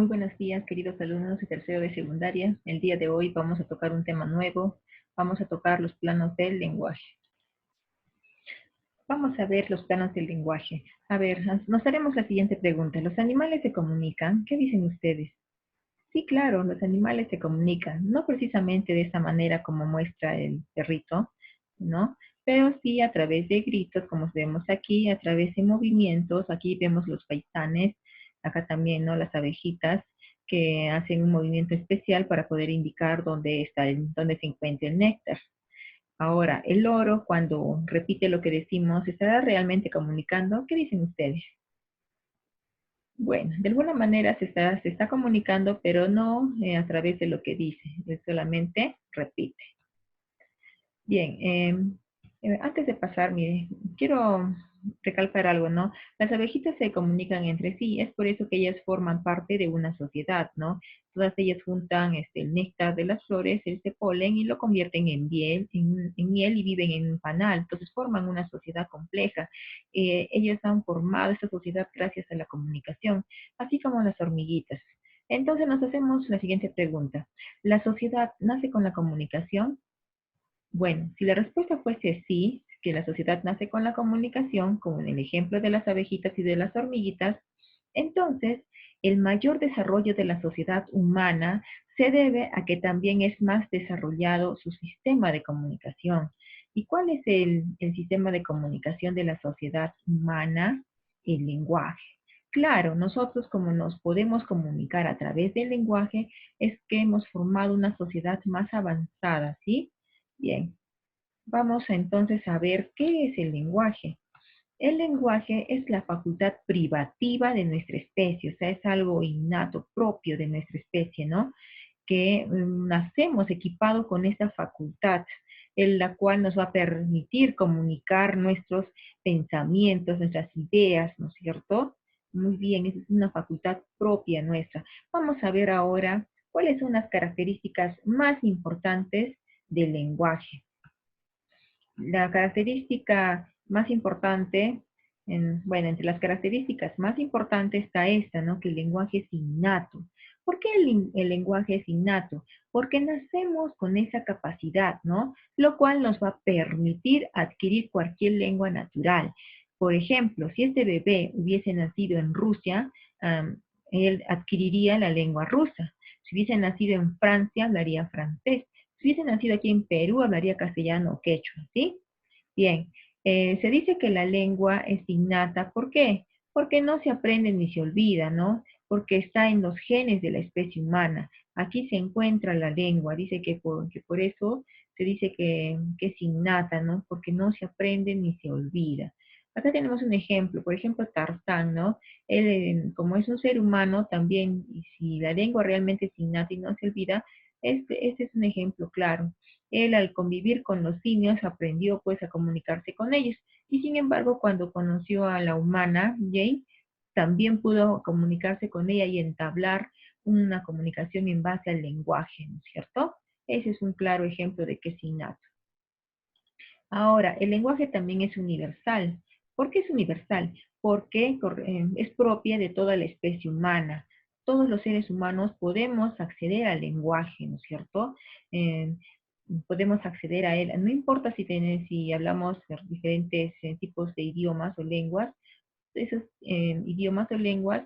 Muy buenos días, queridos alumnos de tercero de secundaria. El día de hoy vamos a tocar un tema nuevo. Vamos a tocar los planos del lenguaje. Vamos a ver los planos del lenguaje. A ver, nos haremos la siguiente pregunta. ¿Los animales se comunican? ¿Qué dicen ustedes? Sí, claro, los animales se comunican. No precisamente de esa manera como muestra el perrito, ¿no? Pero sí a través de gritos, como vemos aquí, a través de movimientos. Aquí vemos los faisanes, acá también, ¿no? Las abejitas que hacen un movimiento especial para poder indicar dónde está, dónde se encuentra el néctar. Ahora, el loro, cuando repite lo que decimos, ¿estará realmente comunicando? ¿Qué dicen ustedes? Bueno, de alguna manera se está comunicando, pero no a través de lo que dice, él solamente repite. Bien, antes de pasar, mire, quiero recalcar algo, ¿no? Las abejitas se comunican entre sí, es por eso que ellas forman parte de una sociedad, ¿no? Todas ellas juntan el néctar de las flores, este polen, y lo convierten en miel, en miel y viven en un panal, entonces forman una sociedad compleja. Ellas han formado esta sociedad gracias a la comunicación, así como las hormiguitas. Entonces nos hacemos la siguiente pregunta. ¿La sociedad nace con la comunicación? Bueno, si la respuesta fuese sí, que la sociedad nace con la comunicación, como en el ejemplo de las abejitas y de las hormiguitas, entonces el mayor desarrollo de la sociedad humana se debe a que también es más desarrollado su sistema de comunicación. ¿Y cuál es el sistema de comunicación de la sociedad humana? El lenguaje. Claro, nosotros como nos podemos comunicar a través del lenguaje, es que hemos formado una sociedad más avanzada, ¿sí? Bien, vamos entonces a ver qué es el lenguaje. El lenguaje es la facultad privativa de nuestra especie, o sea, es algo innato, propio de nuestra especie, ¿no? Que nacemos equipados con esta facultad, en la cual nos va a permitir comunicar nuestros pensamientos, nuestras ideas, ¿no es cierto? Muy bien, esa es una facultad propia nuestra. Vamos a ver ahora cuáles son las características más importantes del lenguaje. La característica más importante, bueno, entre las características más importantes está esta, ¿no? Que el lenguaje es innato. ¿Por qué el lenguaje es innato? Porque nacemos con esa capacidad, ¿no? Lo cual nos va a permitir adquirir cualquier lengua natural. Por ejemplo, si este bebé hubiese nacido en Rusia, él adquiriría la lengua rusa. Si hubiese nacido en Francia, hablaría francés. Si hubiese nacido aquí en Perú, hablaría castellano o quechua, ¿sí? Bien, se dice que la lengua es innata. ¿Por qué? Porque no se aprende ni se olvida, ¿no? Porque está en los genes de la especie humana. Aquí se encuentra la lengua. Dice que por eso se dice que es innata, ¿no? Porque no se aprende ni se olvida. Acá tenemos un ejemplo, por ejemplo, Tarzán, ¿no? Él, como es un ser humano, también, y si la lengua realmente es innata y no se olvida, este es un ejemplo claro. Él al convivir con los simios aprendió pues a comunicarse con ellos. Y sin embargo, cuando conoció a la humana, Jane, también pudo comunicarse con ella y entablar una comunicación en base al lenguaje, ¿no es cierto? Ese es un claro ejemplo de que es innato. Ahora, el lenguaje también es universal. ¿Por qué es universal? Porque es propia de toda la especie humana. Todos los seres humanos podemos acceder al lenguaje, ¿no es cierto? Eh, Podemos acceder a él. No importa si hablamos de diferentes tipos de idiomas o lenguas, esos idiomas o lenguas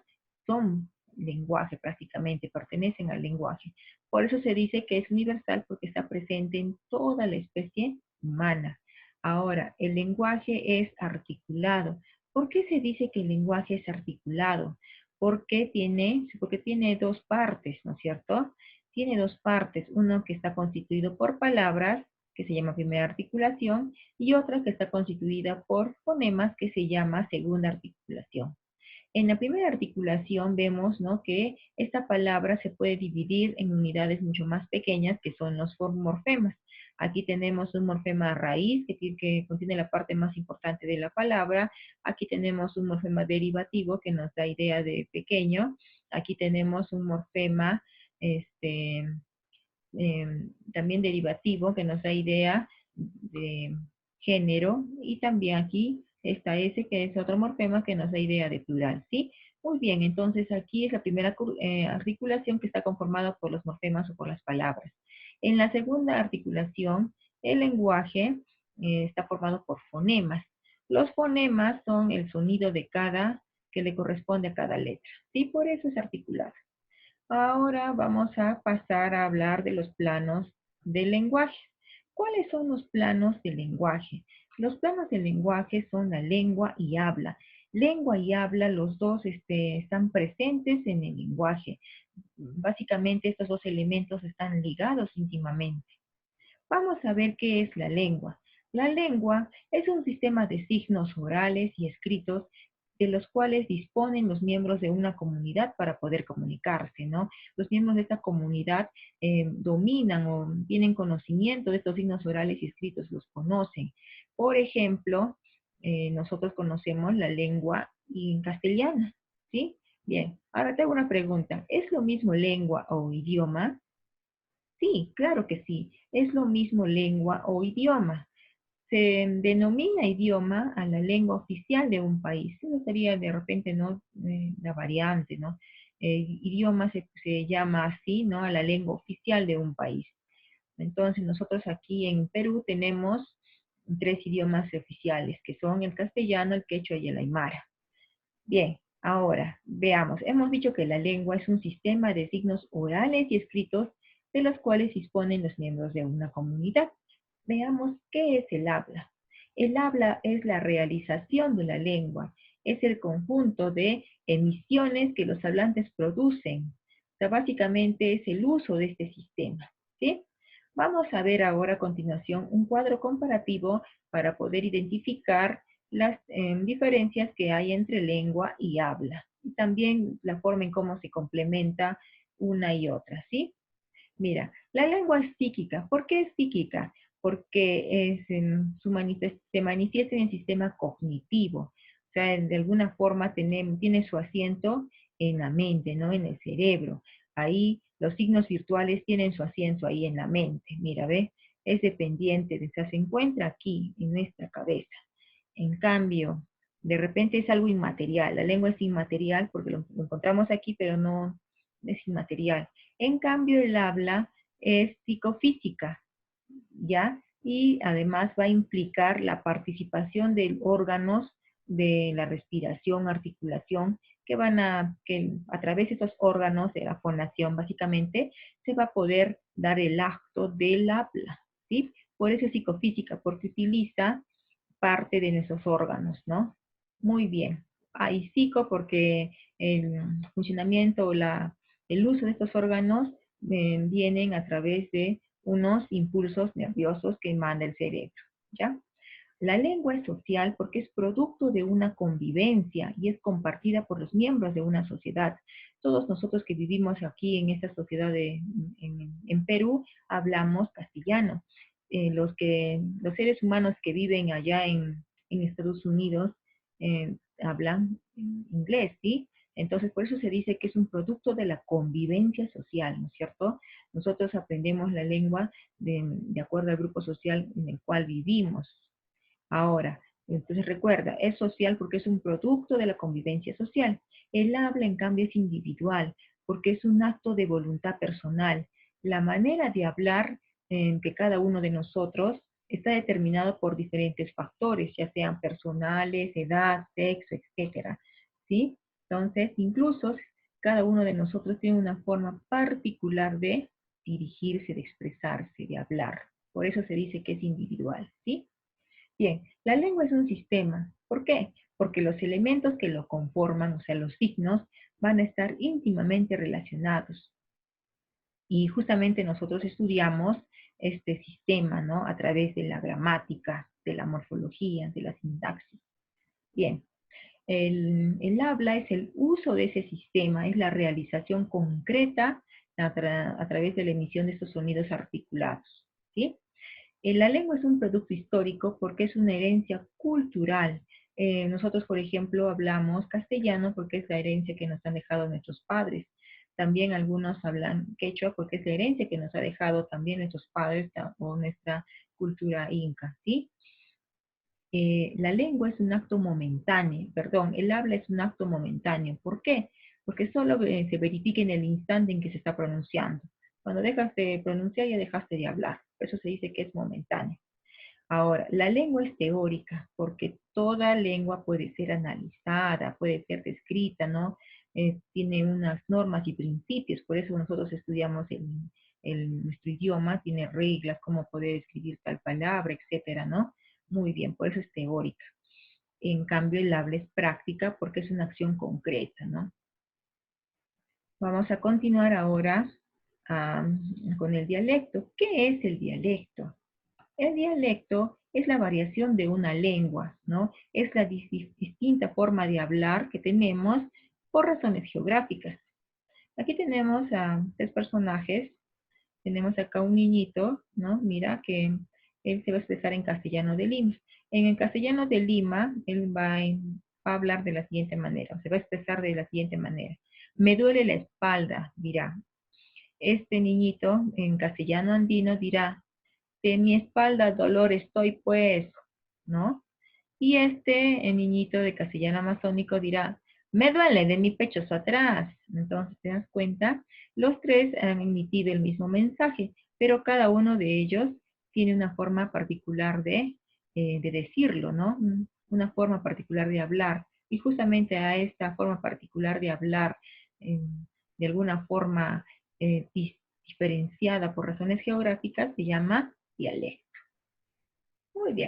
son lenguaje prácticamente, pertenecen al lenguaje. Por eso se dice que es universal porque está presente en toda la especie humana. Ahora, el lenguaje es articulado. ¿Por qué se dice que el lenguaje es articulado? Porque tiene dos partes, ¿no es cierto? Tiene dos partes, uno que está constituido por palabras, que se llama primera articulación, y otra que está constituida por fonemas, que se llama segunda articulación. En la primera articulación vemos, ¿no?, que esta palabra se puede dividir en unidades mucho más pequeñas, que son los morfemas. Aquí tenemos un morfema raíz, que contiene la parte más importante de la palabra. Aquí tenemos un morfema derivativo, que nos da idea de pequeño. Aquí tenemos un morfema este, también derivativo, que nos da idea de género, y también aquí está ese, que es otro morfema que nos da idea de plural, ¿sí? Muy bien, entonces aquí es la primera articulación que está conformada por los morfemas o por las palabras. En la segunda articulación, el lenguaje está formado por fonemas. Los fonemas son el sonido de cada, que le corresponde a cada letra. Sí, por eso es articulado. Ahora vamos a pasar a hablar de los planos del lenguaje. ¿Cuáles son los planos del lenguaje? Los planos del lenguaje son la lengua y habla. Lengua y habla, los dos están presentes en el lenguaje. Básicamente estos dos elementos están ligados íntimamente. Vamos a ver qué es la lengua. La lengua es un sistema de signos orales y escritos de los cuales disponen los miembros de una comunidad para poder comunicarse, ¿no? Los miembros de esta comunidad dominan o tienen conocimiento de estos signos orales y escritos, los conocen. Por ejemplo, nosotros conocemos la lengua en castellana, ¿sí? Bien, ahora te hago una pregunta. ¿Es lo mismo lengua o idioma? Sí, claro que sí. Es lo mismo lengua o idioma. Se denomina idioma a la lengua oficial de un país. Eso sería de repente, ¿no? La variante, ¿no? Idioma se llama así, ¿no? A la lengua oficial de un país. Entonces, nosotros aquí en Perú tenemos tres idiomas oficiales, que son el castellano, el quechua y el aymara. Bien, ahora veamos. Hemos dicho que la lengua es un sistema de signos orales y escritos de los cuales disponen los miembros de una comunidad. Veamos qué es el habla. El habla es la realización de la lengua, es el conjunto de emisiones que los hablantes producen. O sea, básicamente es el uso de este sistema, ¿sí? Vamos a ver ahora a continuación un cuadro comparativo para poder identificar las diferencias que hay entre lengua y habla. Y también la forma en cómo se complementa una y otra, ¿sí? Mira, la lengua es psíquica. ¿Por qué es psíquica? Porque se manifiesta en el sistema cognitivo. O sea, de alguna forma tiene su asiento en la mente, ¿no? En el cerebro. Ahí los signos virtuales tienen su asiento ahí en la mente. Mira, ¿ve? Es dependiente de, o sea, se encuentra aquí, en nuestra cabeza. En cambio, de repente es algo inmaterial. La lengua es inmaterial porque lo encontramos aquí, pero no es inmaterial. En cambio, el habla es psicofísica, ¿ya? Y además va a implicar la participación de órganos de la respiración, articulación, que a través de esos órganos de la fonación, básicamente, se va a poder dar el acto del habla, ¿sí? Por eso es psicofísica, porque utiliza parte de nuestros órganos, ¿no? Muy bien. Hay psico porque el funcionamiento o el uso de estos órganos vienen a través de unos impulsos nerviosos que manda el cerebro, ¿ya? La lengua es social porque es producto de una convivencia y es compartida por los miembros de una sociedad. Todos nosotros que vivimos aquí en esta sociedad en Perú hablamos castellano. Los seres humanos que viven allá en Estados Unidos hablan inglés, ¿sí? Entonces, por eso se dice que es un producto de la convivencia social, ¿no es cierto? Nosotros aprendemos la lengua de acuerdo al grupo social en el cual vivimos. Ahora, entonces recuerda, es social porque es un producto de la convivencia social. El habla, en cambio, es individual porque es un acto de voluntad personal. La manera de hablar que cada uno de nosotros está determinado por diferentes factores, ya sean personales, edad, sexo, etcétera, ¿sí? Entonces, incluso cada uno de nosotros tiene una forma particular de dirigirse, de expresarse, de hablar. Por eso se dice que es individual, ¿sí? Bien, la lengua es un sistema. ¿Por qué? Porque los elementos que lo conforman, o sea, los signos, van a estar íntimamente relacionados. Y justamente nosotros estudiamos este sistema, ¿no? A través de la gramática, de la morfología, de la sintaxis. Bien, el habla es el uso de ese sistema, es la realización concreta a través de la emisión de estos sonidos articulados, ¿sí? La lengua es un producto histórico porque es una herencia cultural. Nosotros, por ejemplo, hablamos castellano porque es la herencia que nos han dejado nuestros padres. También algunos hablan quechua porque es la herencia que nos ha dejado también nuestros padres o nuestra cultura inca, ¿sí? la lengua es un acto momentáneo, perdón, el habla es un acto momentáneo. ¿Por qué? Porque solo se verifica en el instante en que se está pronunciando. Cuando dejas de pronunciar ya dejaste de hablar. Por eso se dice que es momentáneo. Ahora, la lengua es teórica porque toda lengua puede ser analizada, puede ser descrita, ¿no? Tiene unas normas y principios, por eso nosotros estudiamos nuestro idioma, tiene reglas, cómo poder escribir tal palabra, etcétera, ¿no? Muy bien, por eso es teórica. En cambio, el habla es práctica porque es una acción concreta, ¿no? Vamos a continuar ahora con el dialecto. ¿Qué es el dialecto? El dialecto es la variación de una lengua, ¿no? Es la distinta forma de hablar que tenemos por razones geográficas. Aquí tenemos a tres personajes. Tenemos acá un niñito, ¿no? Mira que él se va a expresar en castellano de Lima. En el castellano de Lima, él va a hablar de la siguiente manera, o se va a expresar de la siguiente manera. Me duele la espalda, dirá. Este niñito en castellano andino dirá, de mi espalda dolor estoy pues, ¿no? Y este niñito de castellano amazónico dirá, me duele de mi pecho hacia atrás. Entonces, ¿te das cuenta? Los tres han emitido el mismo mensaje, pero cada uno de ellos tiene una forma particular de decirlo, ¿no? Una forma particular de hablar. Y justamente a esta forma particular de hablar, eh, de alguna forma diferenciada por razones geográficas, se llama dialecto. Muy bien.